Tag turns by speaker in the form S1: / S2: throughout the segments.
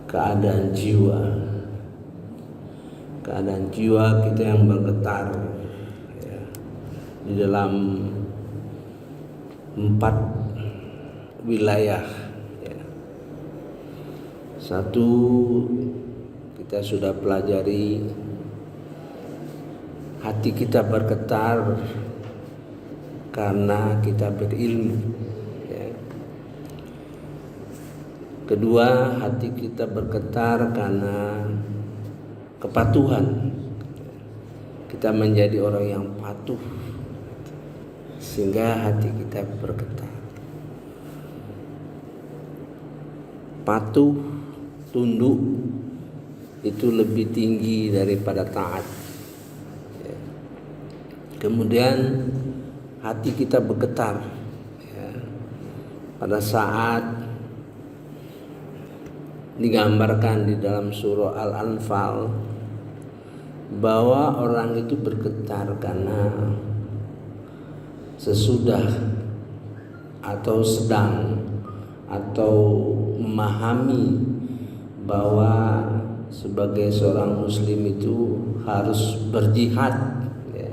S1: keadaan jiwa kita yang bergetar ya, di dalam 4 wilayah ya. Satu, kita sudah pelajari, hati kita bergetar karena kita berilmu ya. Kedua, hati kita bergetar karena kepatuhan. Kita menjadi orang yang patuh sehingga hati kita bergetar. Patuh, tunduk itu lebih tinggi daripada taat. Kemudian hati kita bergetar ya, pada saat digambarkan di dalam surah Al-Anfal bahwa orang itu bergetar karena sesudah atau sedang atau memahami bahwa sebagai seorang muslim itu harus berjihad ya,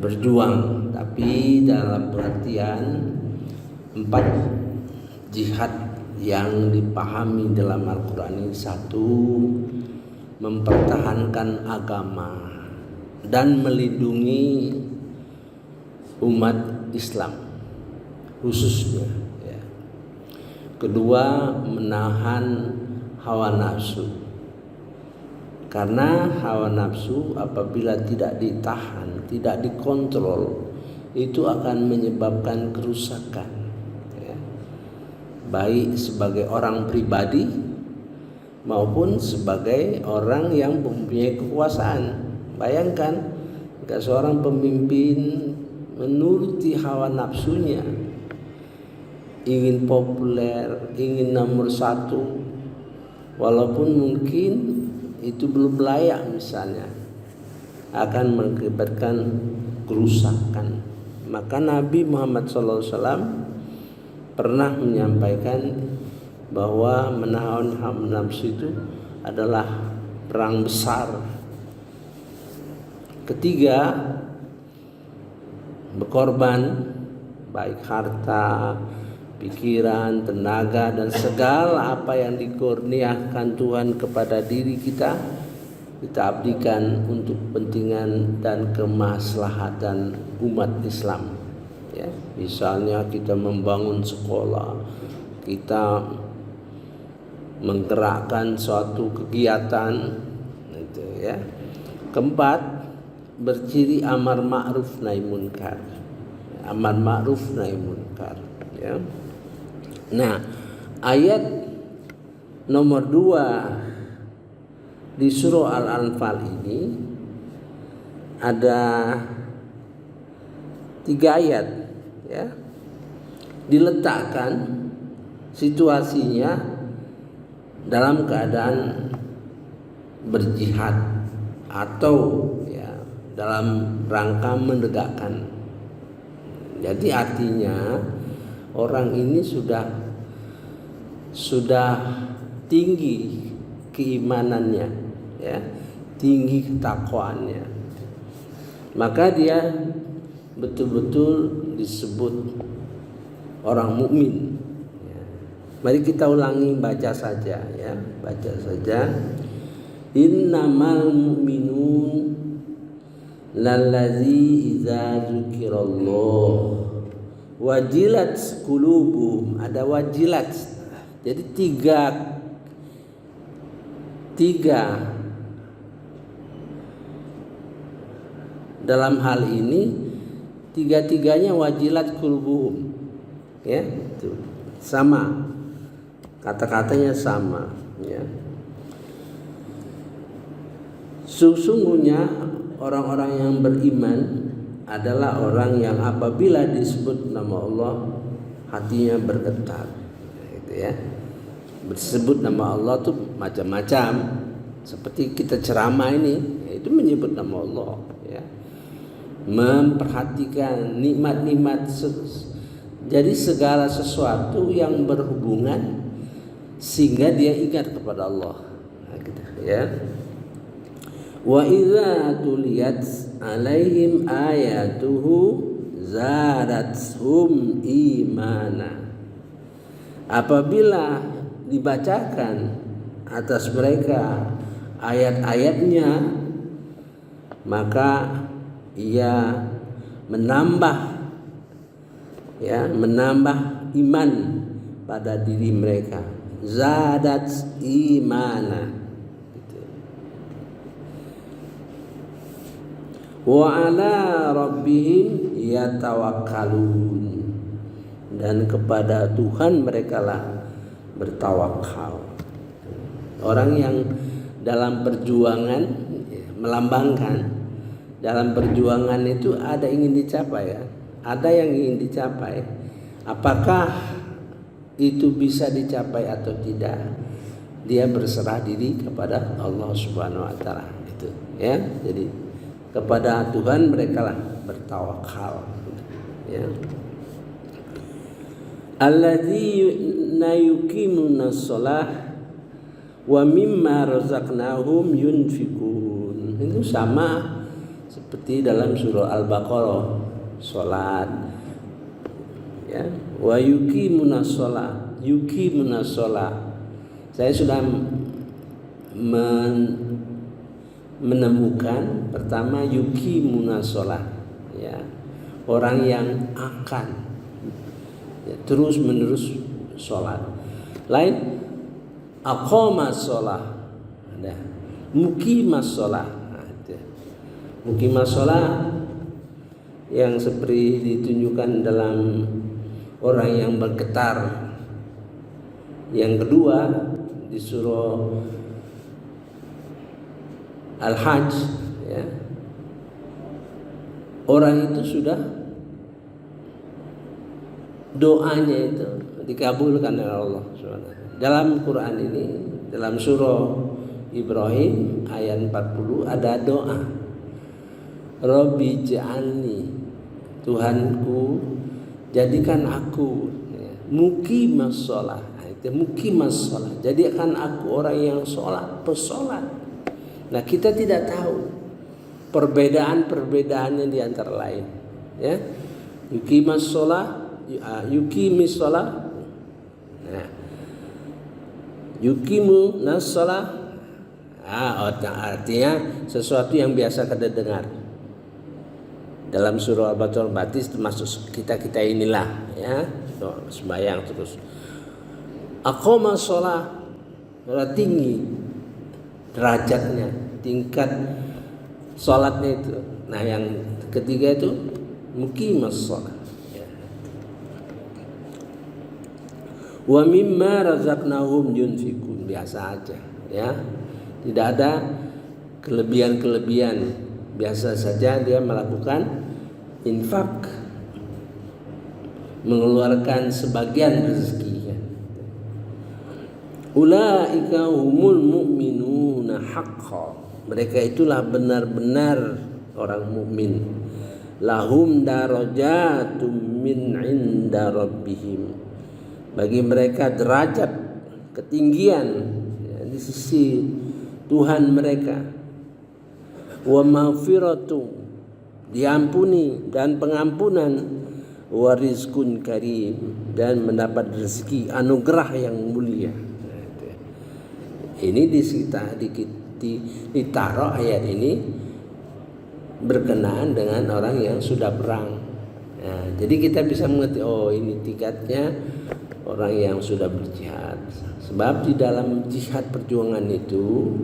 S1: berjuang, tapi dalam pengertian 4 jihad yang dipahami dalam Al-Quran ini. Satu, mempertahankan agama dan melindungi umat Islam khususnya ya. Kedua, menahan hawa nafsu, karena hawa nafsu apabila tidak ditahan, tidak dikontrol, itu akan menyebabkan kerusakan ya, baik sebagai orang pribadi maupun sebagai orang yang mempunyai kekuasaan. Bayangkan jika seorang pemimpin menuruti hawa nafsunya, ingin populer, ingin nomor 1, walaupun mungkin itu belum layak misalnya, akan mengakibatkan kerusakan. Maka Nabi Muhammad SAW pernah menyampaikan bahwa menahan hawa nafsu itu adalah perang besar. Ketiga, berkorban baik harta, pikiran, tenaga, dan segala apa yang dikurniakan Tuhan kepada diri kita, kita abdikan untuk kepentingan dan kemaslahatan umat Islam ya. Misalnya kita membangun sekolah, kita menggerakkan suatu kegiatan itu ya. Keempat, berciri amar ma'ruf nahi munkar. Amar ma'ruf nahi munkar ya. Nah, ayat nomor 2 di surah Al-Anfal ini ada 3 ayat ya. Diletakkan situasinya dalam keadaan berjihad atau ya dalam rangka menegakkan. Jadi artinya orang ini sudah tinggi keimanannya ya, tinggi ketakwaannya, maka dia betul-betul disebut orang mukmin. Mari kita ulangi, baca saja ya, baca saja. Innamal mu'minun lallazi idza dzukirallah wajilat qulubuhum. Ada wajilat. Jadi tiga dalam hal ini, tiga-tiganya wajilat qulubuhum ya, itu sama, kata-katanya sama ya. Sesungguhnya orang-orang yang beriman adalah orang yang apabila disebut nama Allah hatinya bergetar gitu ya. Disebut nama Allah tuh macam-macam, seperti kita ceramah ini, itu menyebut nama Allah ya. Memperhatikan nikmat-nikmat, jadi segala sesuatu yang berhubungan sehingga dia ingat kepada Allah. Nah, gitu, ya. Wa idza tuliyat alaihim ayatuhu zadathum imana. Apabila dibacakan atas mereka ayat-ayatnya, maka ia menambah iman pada diri mereka. Zadat imana. Wa ala rabbihim yatawakkalun, dan kepada Tuhan mereka lah bertawakal. Orang yang dalam perjuangan melambangkan, dalam perjuangan itu ada ingin dicapai ya, ada yang ingin dicapai. Apakah itu bisa dicapai atau tidak? Dia berserah diri kepada Allah Subhanahu wa taala itu, ya. Jadi kepada Tuhan mereka lah bertawakal, ya. Alladzina yuqimuna shalah wa mimma razaqnahum yunfikun. Itu sama seperti dalam surah Al-Baqarah, salat, ya. Wa yuqimuna shalah, yuqimuna shalah. Saya sudah menemukan pertama yuqimuna shalah, ya. Orang yang akan, ya, terus menerus sholat. Lain aqamas shalah, ada muqimas shalah. Muqimas shalah yang seperti ditunjukkan dalam orang yang bergetar. Yang kedua di surah Al-Hajj, ya. Orang itu sudah doanya itu dikabulkan oleh Allah SWT. Dalam Quran ini, dalam surah Ibrahim ayat 40 ada doa. Rabbi ja'alni, Tuhanku jadikan aku muqimas shalah. Itu muqimas shalah, jadikan aku orang yang sholat, pesolat. Nah, kita tidak tahu perbedaan-perbedaannya di antara lain, ya. Yuqimas shalah, yuqimis shalah. Nah, yuqimu nas-shalah, artinya sesuatu yang biasa kita dengar. Dalam surah Al-Baqarah batis termasuk kita inilah, ya, sembahyang terus. Aqamas shalah, tinggi derajatnya, tingkat sholatnya itu. Nah, yang ketiga itu muqimas shalah, ya. Wa mimma razaqnahum yunfikun, biasa aja, ya. Tidak ada kelebihan-kelebihan, biasa saja dia melakukan infak, mengeluarkan sebagian rezeki. Ulaika humul mu'minuna haqqan, mereka itulah benar-benar orang mukmin. Lahum darajatum min inda rabbihim, bagi mereka derajat ketinggian, ya, di sisi Tuhan mereka. Wa maghfiratu, diampuni dan pengampunan. Wa rizqun karim, dan mendapat rezeki anugerah yang mulia. Ini ditaruh ayat ini berkenaan dengan orang yang sudah perang. Nah, jadi kita bisa mengerti, oh ini tingkatnya orang yang sudah berjihad. Sebab di dalam jihad perjuangan itu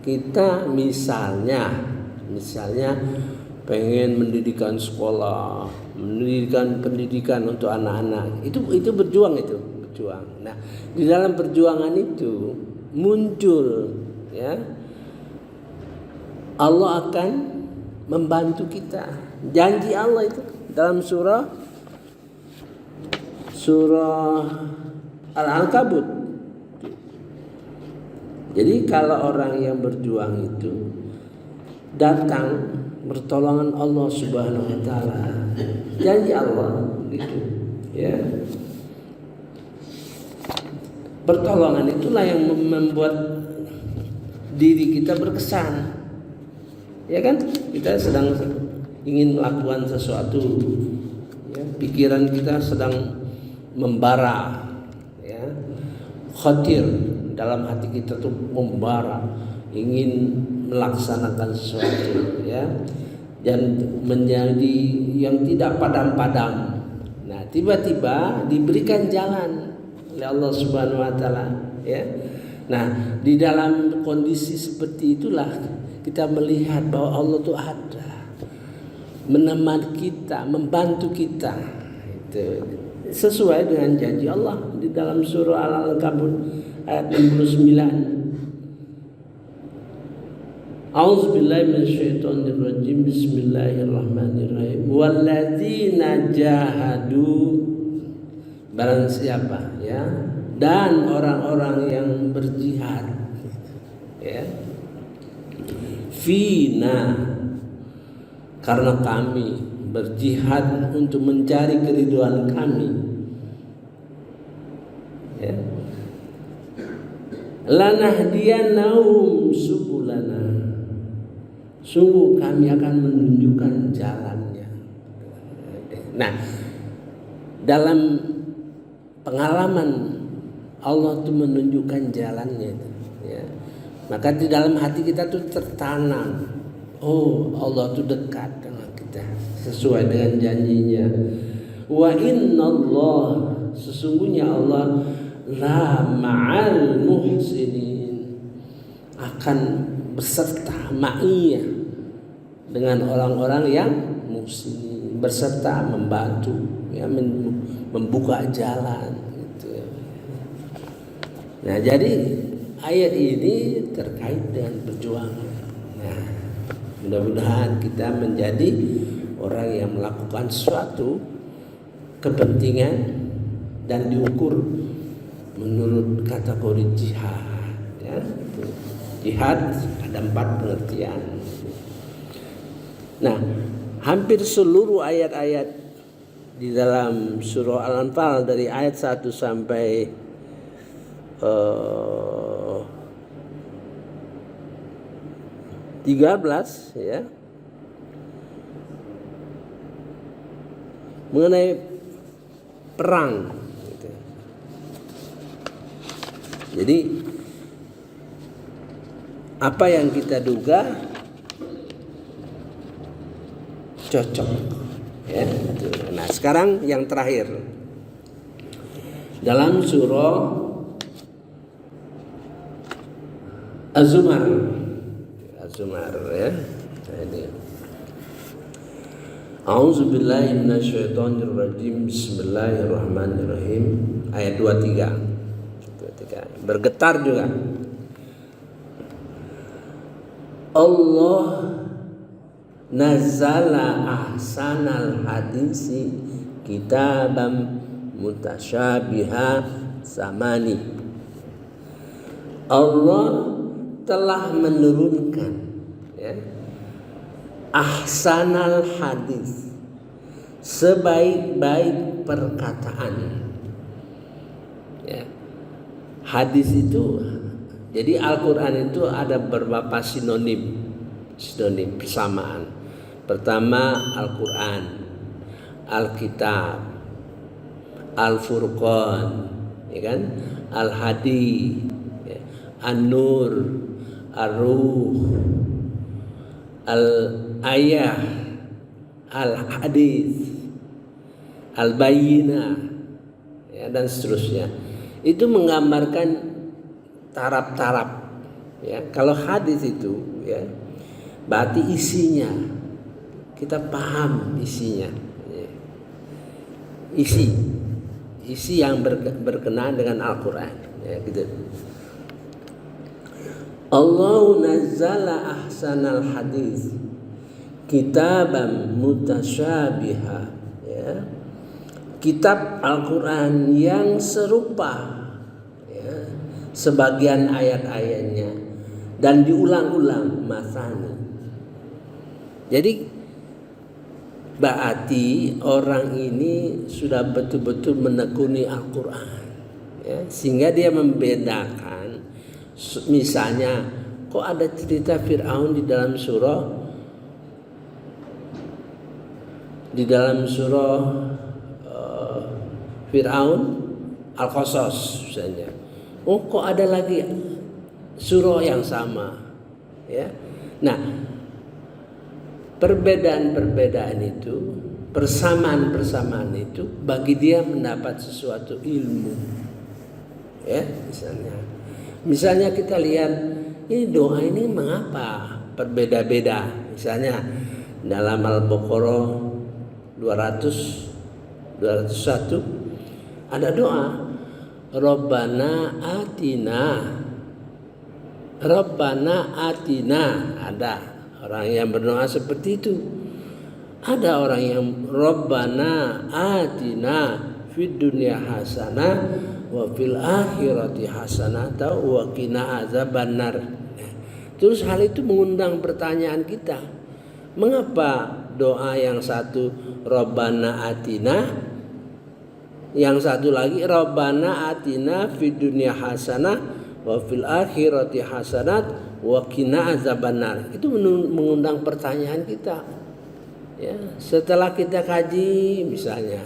S1: kita misalnya pengen mendirikan sekolah, mendirikan pendidikan untuk anak-anak, itu berjuang. Nah, di dalam perjuangan itu muncul, ya, Allah akan membantu kita. Janji Allah itu dalam surah Al-Ankabut. Jadi kalau orang yang berjuang itu datang pertolongan Allah Subhanahu wa taala, janji Allah gitu, ya. Pertolongan itulah yang membuat diri kita berkesan. Ya kan? Kita sedang ingin melakukan sesuatu, ya, pikiran kita sedang membara, ya, khatir, dalam hati kita tuh membara, ingin melaksanakan sesuatu, ya, dan menjadi yang tidak padam-padam. Nah, tiba-tiba diberikan jalan oleh Allah Subhanahu wa taala, ya. Nah, di dalam kondisi seperti itulah kita melihat bahwa Allah itu ada, menemani kita, membantu kita. Itu sesuai dengan janji Allah di dalam surah Al-Ankabut ayat 69. A'udzubillahi minasyaitonirrajim. Bismillahirrahmanirrahim. Walladzina jahadu, barang siapa, ya, dan orang-orang yang berjihad, ya, fina, karena kami berjihad untuk mencari keridhaan kami, ya, lanahdiyannahum subulana, sungguh kami akan menunjukkan jalannya. Nah, dalam pengalaman Allah itu menunjukkan jalannya, ya. Maka di dalam hati kita tuh tertanam, oh, Allah tuh dekat dengan kita sesuai dengan janjinya. Wa innallah, sesungguhnya Allah la ma'al muhsinin, akan beserta, ma'iyah, dengan orang-orang yang muhsinin, berserta, membantu, ya, membuka jalan gitu. Nah, jadi ayat ini terkait dengan perjuangan. Nah, mudah-mudahan kita menjadi orang yang melakukan suatu kepentingan dan diukur menurut kategori jihad, ya. Jihad ada 4 pengertian. Nah, hampir seluruh ayat-ayat di dalam surah Al-Anfal dari ayat 1 sampai 13, ya, mengenai perang gitu. Jadi apa yang kita duga cocok, ya. Nah, sekarang yang terakhir dalam surah Az-Zumar, ya. Ini A'udzubillahi minasyaitonirrajim. Bismillahirrahmanirrahim. Ayat 23. Bergetar juga. Allah nazzala ahsanal hadisi kitaban mutasyabiha samani. Allah telah menurunkan, ya, ahsanal hadis, sebaik-baik perkataan, ya. Hadis itu, jadi Al-Quran itu ada beberapa sinonim persamaan. Pertama Al-Quran, Alkitab, Al-Furqan, ya kan, Al-Hadi, ya, An-Nur, Ar-Ruh, Al-Ayah, Al-Hadis, Al-Bayyinah, ya, dan seterusnya. Itu menggambarkan taraf-taraf, ya. Kalau hadis itu, ya, berarti isinya kita paham isinya, ya. Isi yang berkenaan dengan Al-Quran, ya, gitu. Allahu nazzala ahsanal hadis kitaban mutasyabiha, ya, kitab Al-Quran yang serupa, ya, sebagian ayat-ayatnya dan diulang-ulang, masani. Jadi berarti orang ini sudah betul-betul menekuni Al-Quran, ya, sehingga dia membedakan. Misalnya kok ada cerita Fir'aun di dalam surah Fir'aun Al-Qasas misalnya. Oh, kok ada lagi surah yang sama, ya. Nah, perbedaan itu, persamaan itu bagi dia mendapat sesuatu ilmu, ya. Misalnya kita lihat ini doa ini mengapa berbeda-beda. Misalnya dalam Al-Baqarah 201 ada doa Rabbana atina, ada orang yang berdoa seperti itu. Ada orang yang Rabbana atina fid dunya hasanah wa fil akhirati hasanah wa qina azabannar. Terus hal itu mengundang pertanyaan kita. Mengapa doa yang satu Rabbana atina, yang satu lagi Rabbana atina fid dunya hasanah wa fil akhirati hasanat wa qina azabannar? Itu mengundang pertanyaan kita. Ya, setelah kita kaji misalnya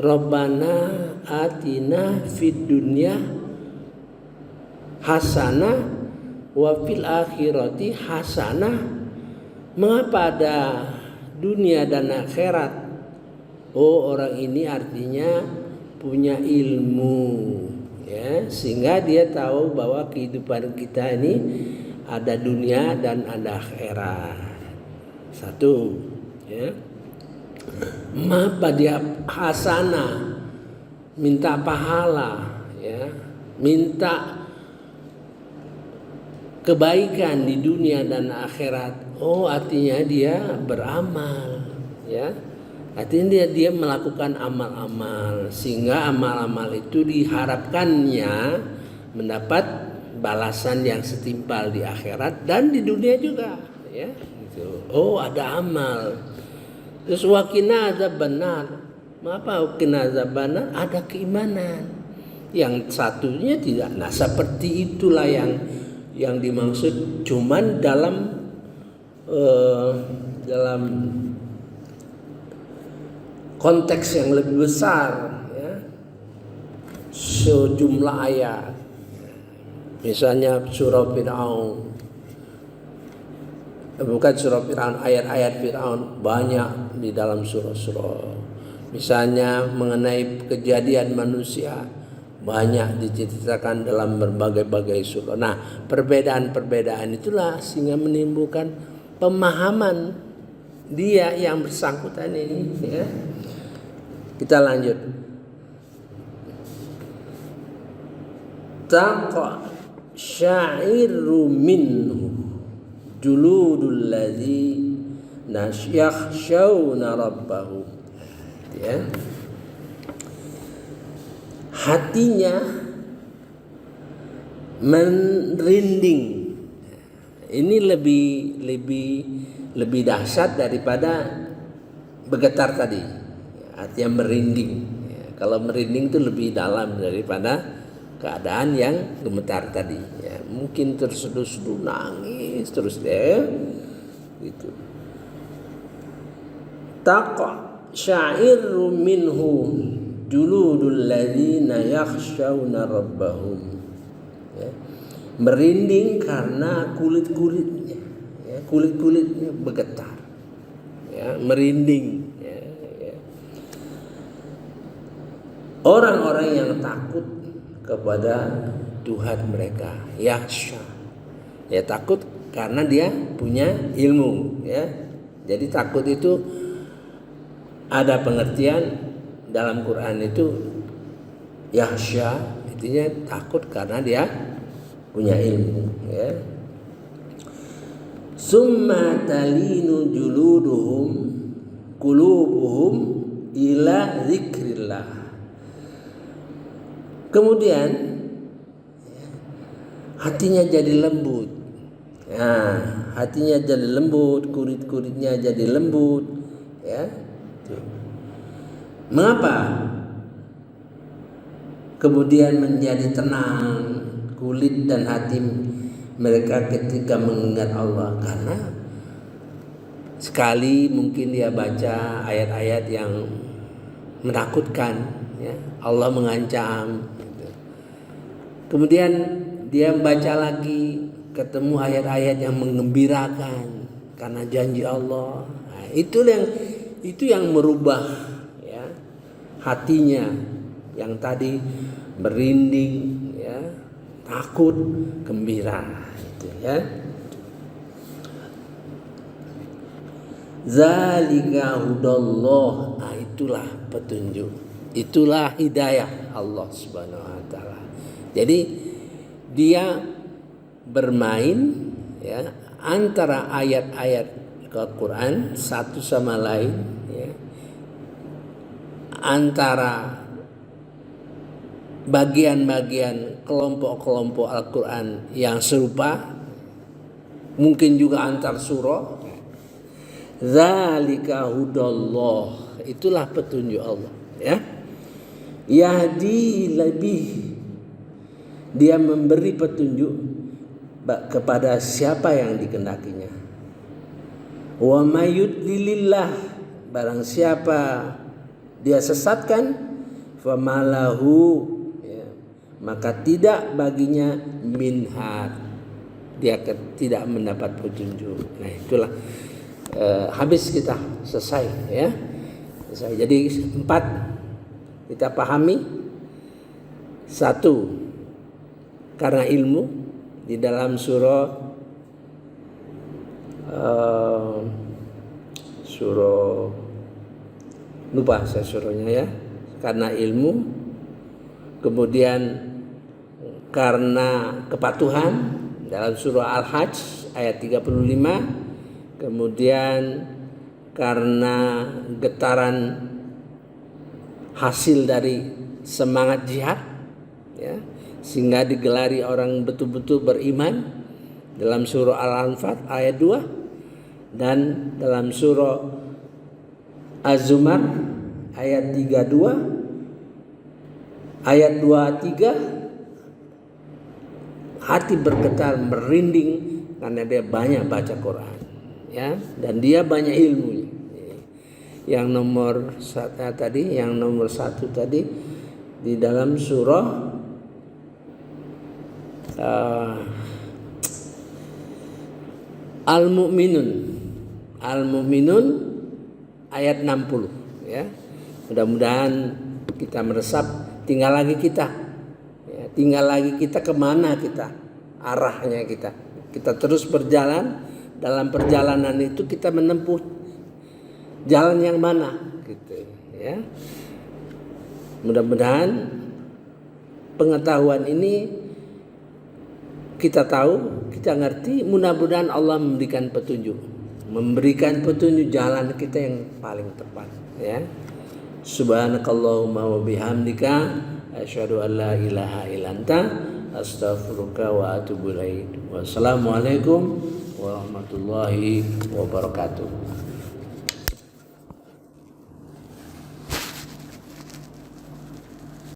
S1: Rabbana atina fid dunya hasanah wa fil akhirati hasanah. Mengapa ada dunia dan akhirat? Oh, orang ini artinya punya ilmu, ya, sehingga dia tahu bahwa kehidupan kita ini ada dunia dan ada akhirat. Satu, ya. Mengapa dia hasanah, minta pahala, ya, minta kebaikan di dunia dan akhirat? Oh, artinya dia beramal, ya. Artinya dia melakukan amal-amal, sehingga amal-amal itu diharapkannya mendapat balasan yang setimpal di akhirat dan di dunia juga, ya. Gitu. Oh, ada amal. Terus waqina azabannar. Mengapa waqina azabannar? Ada keimanan. Yang satunya tidak. Nah, seperti itulah yang dimaksud, cuman dalam konteks yang lebih besar, ya, sejumlah ayat. Misalnya surah Fir'aun, bukan surah Fir'aun, ayat-ayat Fir'aun banyak di dalam surah-surah. Misalnya mengenai kejadian manusia banyak diceritakan dalam berbagai-bagai surah. Nah, perbedaan-perbedaan itulah sehingga menimbulkan pemahaman dia yang bersangkutan ini, ya. Kita lanjut. Taqa syairu minhu juludul ladzi yakhshawna rabbahum, ya. Hatinya merinding. Ini lebih dahsyat daripada bergetar tadi. Artinya merinding. Ya, kalau merinding itu lebih dalam daripada keadaan yang gemetar tadi. Ya, mungkin terseduh-seduh nangis terus deh. Gitu. Taqa syairu minhu juludul ladzina yakhshawna rabbahum, ya. Merinding karena kulit-kulitnya, ya, kulit-kulitnya bergetar, ya, merinding, ya, ya. Orang-orang yang takut kepada Tuhan mereka, yakhsha, ya, takut karena dia punya ilmu, ya. Jadi takut itu ada pengertian dalam Quran itu yakhsha, artinya takut karena dia punya ilmu, ya. Summa talinu juluduhum qulubuhum ila zikrillah. Kemudian hatinya jadi lembut. Nah, hatinya jadi lembut, kulit-kulitnya jadi lembut, ya. Mengapa? kemudian menjadi tenang kulit dan hati mereka ketika mengingat Allah, karena sekali mungkin dia baca ayat-ayat yang menakutkan, ya, Allah mengancam, gitu. Kemudian dia membaca lagi, ketemu ayat-ayat yang mengembirakan karena janji Allah. Nah, itu yang merubah, ya, hatinya yang tadi merinding, ya, takut, gembira, gitu, ya. Zalika hudallah. Nah, itulah petunjuk, itulah hidayah Allah Subhanahu wa taala. Jadi dia bermain, ya, antara ayat-ayat Al-Quran satu sama lain, ya, antara bagian-bagian kelompok-kelompok Al-Quran yang serupa, mungkin juga antar surah. Zalika hudallah, itulah petunjuk Allah, ya. Yahdi lebih, dia memberi petunjuk kepada siapa yang dikehendakinya. Wa mayyudlilillah, barang siapa dia sesatkan, famalahu, ya, maka tidak baginya minhad, dia tidak mendapat petunjuk. Nah, itulah habis kita selesai, ya. Selesai. Jadi 4 kita pahami. 1, karena ilmu di dalam surah lupa saya surahnya, ya. Karena ilmu, kemudian karena kepatuhan dalam surah Al-Hajj ayat 35, kemudian karena getaran hasil dari semangat jihad, ya, sehingga digelari orang betul-betul beriman dalam surah Al-Anfal ayat 2, dan dalam surah Az-Zumar ayat 32, ayat 23, hati bergetar merinding karena dia banyak baca Quran, ya, dan dia banyak ilmu. Yang nomor 1 tadi di dalam surah Al-Mu'minun ayat 60, ya. Mudah-mudahan kita meresap. Tinggal lagi kita, ya, kemana kita, arahnya kita terus berjalan. Dalam perjalanan itu kita menempuh jalan yang mana, gitu, ya. Mudah-mudahan pengetahuan ini kita tahu, kita ngerti. Mudah-mudahan Allah memberikan petunjuk jalan kita yang paling tepat, ya. Subhanakallahumma wa bihamdika asyhadu an la ilaha illa anta astaghfiruka wa atubu ilaik. Wassalamualaikum warahmatullahi wabarakatuh.